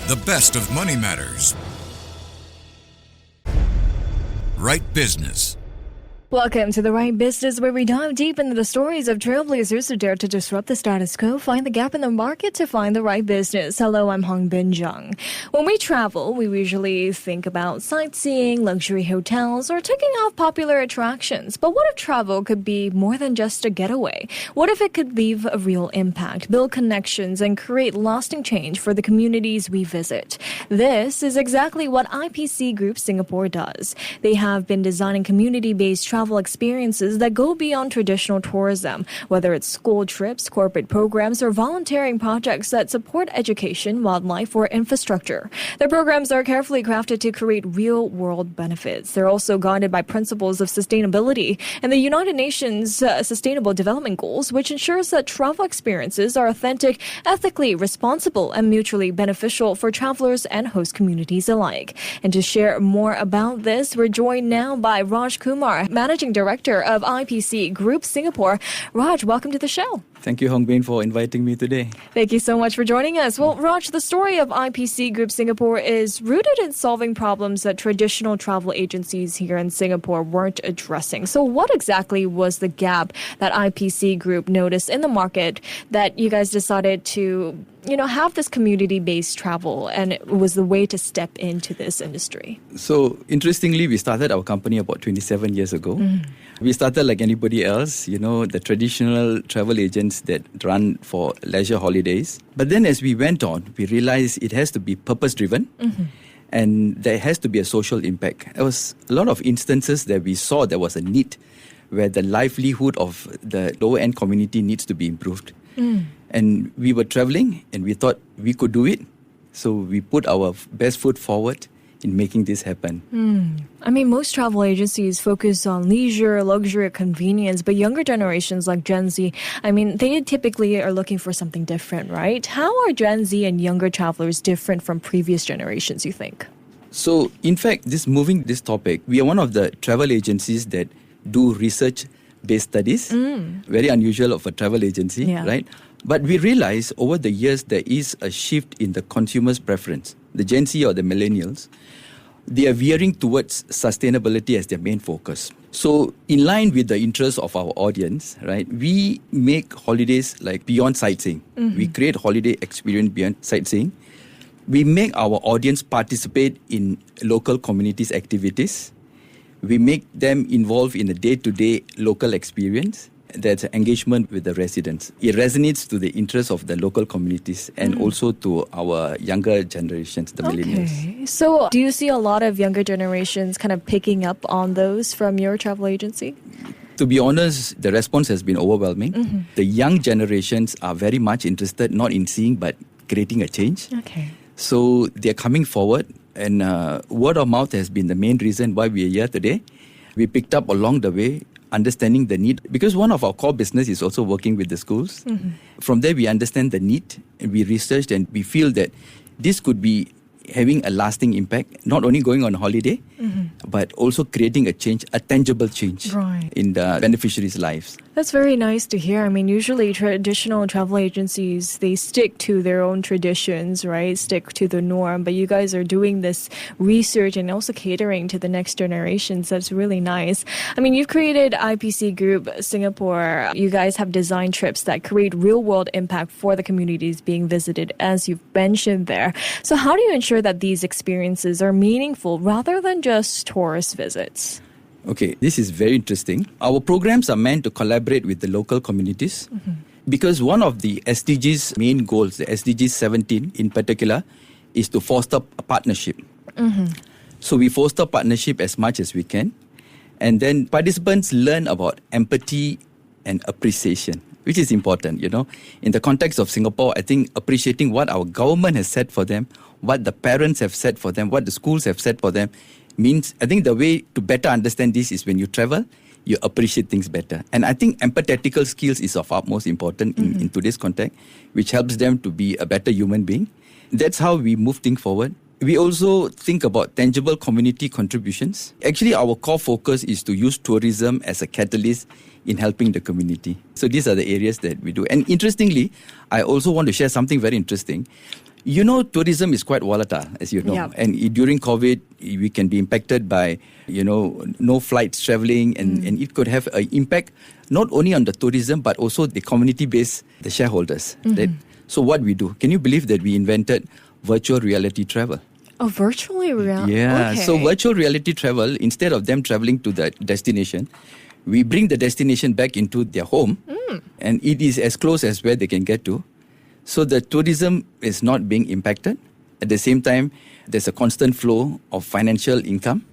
The best of money matters. Right Business. Welcome to The Right Business, where we dive deep into the stories of trailblazers who dare to disrupt the status quo, find the gap in the market to find the right business. Hello, I'm Hong Bin Jung. When we travel, we usually think about sightseeing, luxury hotels, or ticking off popular attractions. But what if travel could be more than just a getaway? What if it could leave a real impact, build connections, and create lasting change for the communities we visit? This is exactly what IPC Group Singapore does. They have been designing community-based travel experiences that go beyond traditional tourism, whether it's school trips, corporate programs, or volunteering projects that support education, wildlife, or infrastructure. Their programs are carefully crafted to create real-world benefits. They're also guided by principles of sustainability and the United Nations Sustainable Development Goals, which ensures that travel experiences are authentic, ethically responsible, and mutually beneficial for travelers and host communities alike. And to share more about this, we're joined now by Raj Kumar, Managing Director of IPC Group Singapore. Raj, welcome to the show. Thank you, Hong Bin, for inviting me today. Thank you so much for joining us. Well, Raj, the story of IPC Group Singapore is rooted in solving problems that traditional travel agencies here in Singapore weren't addressing. So what exactly was the gap that IPC Group noticed in the market that you guys decided to, have this community-based travel, and it was the way to step into this industry? So, interestingly, we started our company about 27 years ago. We started like anybody else, the traditional travel agents that run for leisure holidays. But then as we went on, we realized it has to be purpose-driven. And there has to be a social impact. There was a lot of instances that we saw there was a need where the livelihood of the lower-end community needs to be improved. And we were traveling and we thought we could do it. So we put our best foot forward in making this happen. Most travel agencies focus on leisure, luxury, convenience, but younger generations like Gen Z, they typically are looking for something different, right? How are Gen Z and younger travelers different from previous generations, you think? So, in fact, moving this topic, we are one of the travel agencies that do research-based studies. Very unusual of a travel agency, right? But we realize over the years there is a shift in the consumer's preference. The Gen Z or the millennials, they are veering towards sustainability as their main focus. So in line with the interests of our audience, right, we make holidays like beyond sightseeing. We create holiday experience beyond sightseeing. We make our audience participate in local communities' activities. We make them involved in a day-to-day local experience. That's engagement with the residents. It resonates to the interests of the local communities and also to our younger generations, the millennials. Okay. So do you see a lot of younger generations kind of picking up on those from your travel agency? To be honest, the response has been overwhelming. The young generations are very much interested, not in seeing, but creating a change. Okay. So they're coming forward, and word of mouth has been the main reason why we are here today. We picked up along the way, understanding the need, because one of our core business is also working with the schools. From there, we understand the need, and we researched, and we feel that this could be having a lasting impact, not only going on holiday, but also creating a change, a tangible change in the beneficiaries' lives. That's very nice to hear. Usually traditional travel agencies, they stick to their own traditions, right? Stick to the norm. But you guys are doing this research and also catering to the next generations. That's really nice. You've created IPC Group Singapore. You guys have designed trips that create real-world impact for the communities being visited, as you've mentioned there. So how do you ensure that these experiences are meaningful rather than just tourist visits? Okay, this is very interesting. Our programs are meant to collaborate with the local communities because one of the SDGs' main goals, the SDGs 17 in particular, is to foster a partnership. So we foster partnership as much as we can. And then participants learn about empathy and appreciation, which is important, In the context of Singapore, I think appreciating what our government has said for them, what the parents have said for them, what the schools have said for them, means, I think the way to better understand this is when you travel, you appreciate things better. And I think empathetical skills is of utmost importance in today's context, which helps them to be a better human being. That's how we move things forward. We also think about tangible community contributions. Actually, our core focus is to use tourism as a catalyst in helping the community. So these are the areas that we do. And interestingly, I also want to share something very interesting. Tourism is quite volatile, as you know. Yep. And during COVID, we can be impacted by, no flights traveling. And it could have an impact not only on the tourism, but also the community-based, the shareholders. Right? So what we do, can you believe that we invented virtual reality travel? Oh, virtually real? Yeah. Okay. So virtual reality travel, instead of them traveling to the destination, we bring the destination back into their home. And it is as close as where they can get to. So the tourism is not being impacted. At the same time, there's a constant flow of financial income.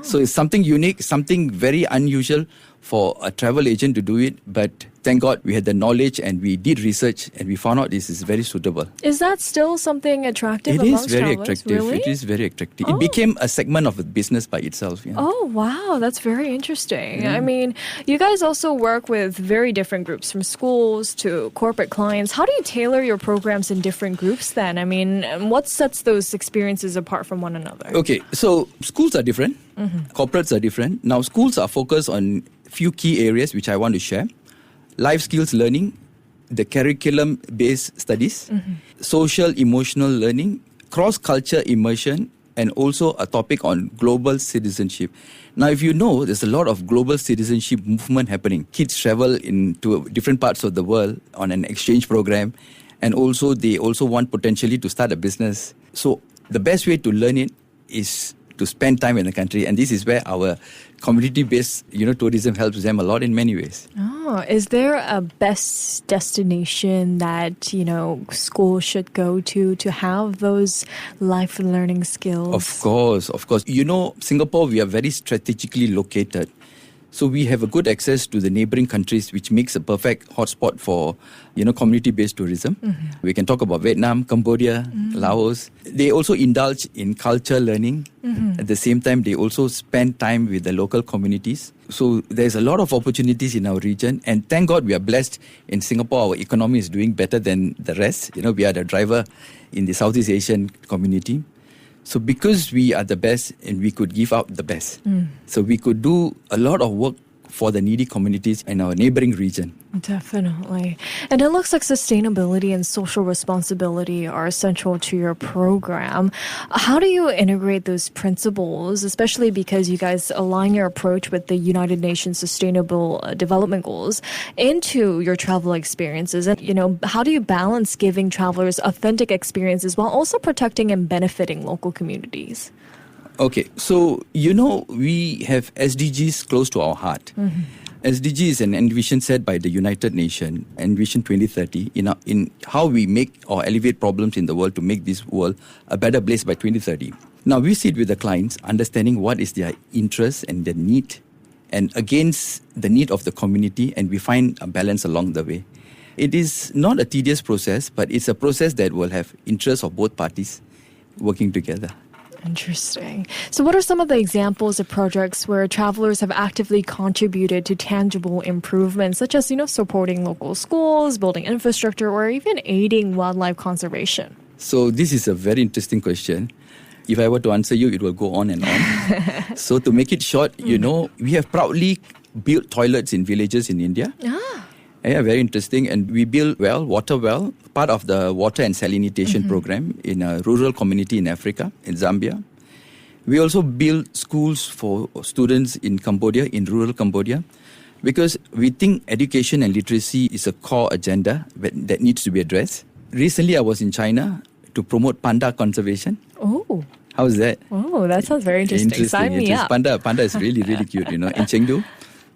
So it's something unique, something very unusual for a travel agent to do it. But thank God we had the knowledge and we did research and we found out this is very suitable. Is that still something attractive It amongst is very travelers? attractive. Really? It is very attractive. It became a segment of the business by itself. Yeah. Oh, wow. That's very interesting. I mean, you guys also work with very different groups, from schools to corporate clients. How do you tailor your programs in different groups then? I mean, what sets those experiences apart from one another? Okay, so schools are different. Corporates are different. Now, schools are focused on few key areas which I want to share. Life skills learning, the curriculum-based studies, social emotional learning, cross-culture immersion, and also a topic on global citizenship. Now, if you know, there's a lot of global citizenship movement happening. Kids travel into different parts of the world on an exchange program, and also they also want potentially to start a business. So the best way to learn it is to spend time in the country, and this is where our community-based, tourism helps them a lot in many ways. Oh, is there a best destination that, schools should go to have those life learning skills? Of course. Singapore, we are very strategically located. So we have a good access to the neighboring countries, which makes a perfect hotspot for, community-based tourism. We can talk about Vietnam, Cambodia, Laos. They also indulge in culture learning. At the same time, they also spend time with the local communities. So there's a lot of opportunities in our region. And thank God we are blessed in Singapore. Our economy is doing better than the rest. We are the driver in the Southeast Asian community. So because we are the best and we could give out the best, so we could do a lot of work for the needy communities in our neighboring region. Definitely. And it looks like sustainability and social responsibility are essential to your program. How do you integrate those principles, especially because you guys align your approach with the United Nations Sustainable Development Goals into your travel experiences? And, how do you balance giving travelers authentic experiences while also protecting and benefiting local communities? Okay, so, we have SDGs close to our heart. SDG is an envision set by the United Nations, Envision 2030, in how we make or alleviate problems in the world to make this world a better place by 2030. Now, we sit with the clients, understanding what is their interest and their need, and against the need of the community, and we find a balance along the way. It is not a tedious process, but it's a process that will have interests of both parties working together. Interesting. So what are some of the examples of projects where travelers have actively contributed to tangible improvements, such as, supporting local schools, building infrastructure, or even aiding wildlife conservation? So this is a very interesting question. If I were to answer you, it will go on and on. So to make it short, we have proudly built toilets in villages in India. Yeah, very interesting. And we built water well, part of the water and salination program in a rural community in Africa, in Zambia. We also built schools for students in Cambodia, in rural Cambodia, because we think education and literacy is a core agenda that needs to be addressed. Recently, I was in China to promote panda conservation. Oh. How's that? Oh, that sounds very interesting. Sign me up. Panda is really, really cute, in Chengdu.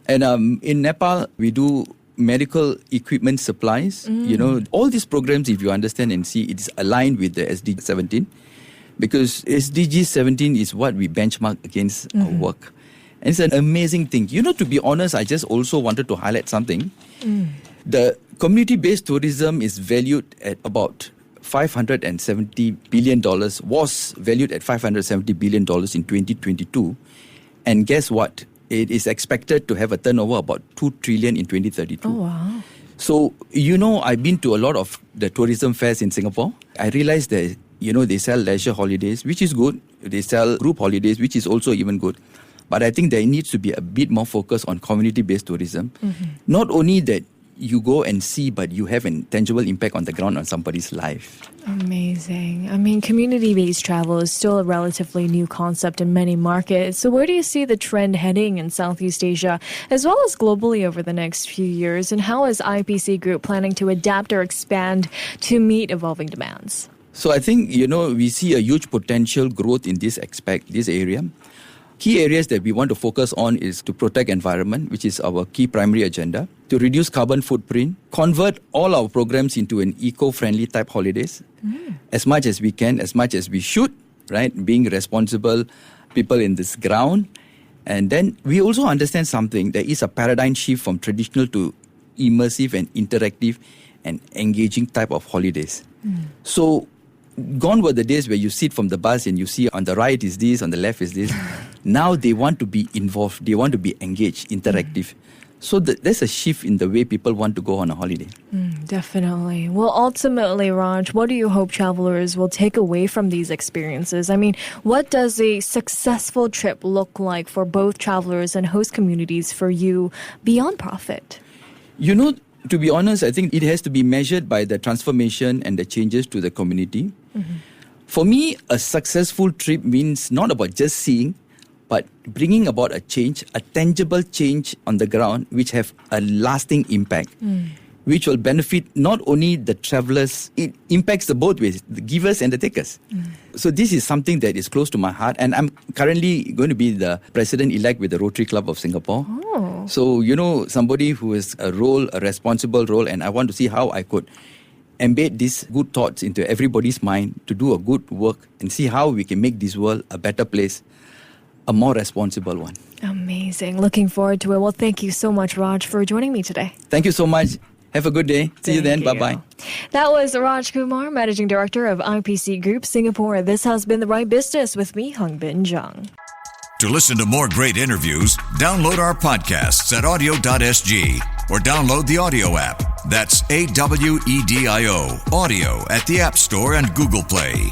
And in Nepal, we do medical equipment supplies. All these programs, if you understand and see, it's aligned with the SDG 17, because SDG 17 is what we benchmark against our work. And it's an amazing thing. To be honest, I just also wanted to highlight something. The community-based tourism is valued at about $570 billion, was valued at $570 billion in 2022. And guess what? It is expected to have a turnover about 2 trillion in 2032. Oh, wow. So, I've been to a lot of the tourism fairs in Singapore. I realized that, they sell leisure holidays, which is good. They sell group holidays, which is also even good. But I think there needs to be a bit more focus on community-based tourism. Not only that you go and see, but you have a tangible impact on the ground on somebody's life. Amazing. I mean, community-based travel is still a relatively new concept in many markets. So where do you see the trend heading in Southeast Asia, as well as globally over the next few years? And how is IPC Group planning to adapt or expand to meet evolving demands? So I think, we see a huge potential growth in this area. Key areas that we want to focus on is to protect environment, which is our key primary agenda, to reduce carbon footprint, convert all our programs into an eco-friendly type holidays, as much as we can, as much as we should, right? Being responsible people in this ground. And then we also understand something. There is a paradigm shift from traditional to immersive and interactive and engaging type of holidays. So gone were the days where you sit from the bus and you see on the right is this, on the left is this. Now they want to be involved. They want to be engaged, interactive. So there's a shift in the way people want to go on a holiday. Definitely. Well, ultimately, Raj, what do you hope travelers will take away from these experiences? I mean, what does a successful trip look like for both travelers and host communities for you beyond profit? To be honest, I think it has to be measured by the transformation and the changes to the community. For me, a successful trip means not about just seeing, but bringing about a change, a tangible change on the ground, which have a lasting impact, which will benefit not only the travelers, it impacts the both ways, the givers and the takers. So this is something that is close to my heart, and I'm currently going to be the president-elect with the Rotary Club of Singapore. So, somebody who has a responsible role, and I want to see how I could embed these good thoughts into everybody's mind to do a good work and see how we can make this world a better place, a more responsible one. Amazing. Looking forward to it. Well, thank you so much, Raj, for joining me today. Thank you so much. Have a good day. See you then. Bye-bye. That was Raj Kumar, Managing Director of IPC Group Singapore. This has been The Right Business with me, Hung Bin Jung. To listen to more great interviews, download our podcasts at audio.sg or download the audio app. That's AWEDIO, audio at the App Store and Google Play.